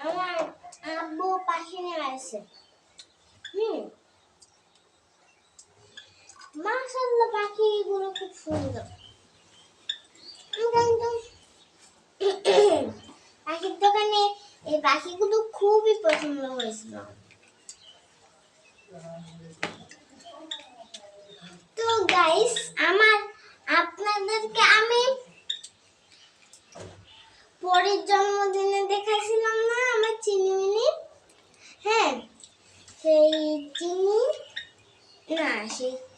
আমার আব্বু পাখি নিয়ে আসে। মাশাআল্লাহ, পাখিগুলো খুব সুন্দর। কিন্তু পাখির দোকানে এই পাখিগুলো খুবই পছন্দ হয়েছিল। তো গাইস, আপনাদেরকে আমি পরের জন্মদিনে দেখাইছিলাম না আমার চিনিমিনি। হ্যাঁ, সেই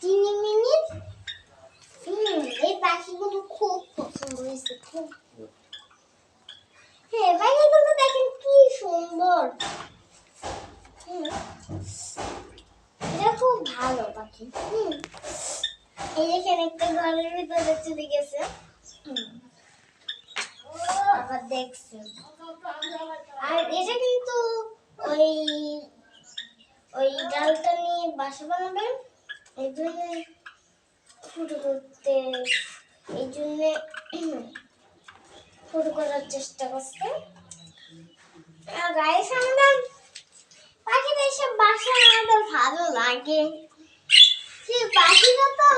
চিনিমিনি এই পাখিগুলো খুব পছন্দ হয়েছে, খুব। হ্যাঁ, পাখিগুলো দেখেন কি সুন্দর। এটা খুব ভালো পাখি। এই এখানে একটা ঘরের ভিতরে চলে গেছে, আবার দেখছে। আর এটা কিন্তু ওই ওই ডালটা নিয়ে বাসা বানাবে, এই জন্য ফুটো করতে, এই জন্য ফুটো করার চেষ্টা করছে। গাইস, আমাদের পাখিদের এসব বাসা আমাদের ভালো লাগে। সে পাখিটা তো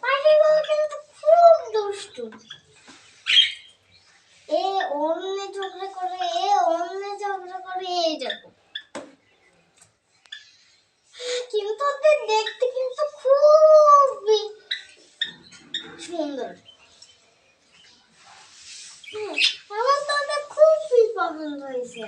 পাখিগুলো কিন্তু খুব দুষ্টু। এ অন্য ঝগড়া করে, এইরকম। কিন্তু ওদের দেখতে কিন্তু খুবই সুন্দর। আমার তো ওদের খুবই পছন্দ হয়েছে।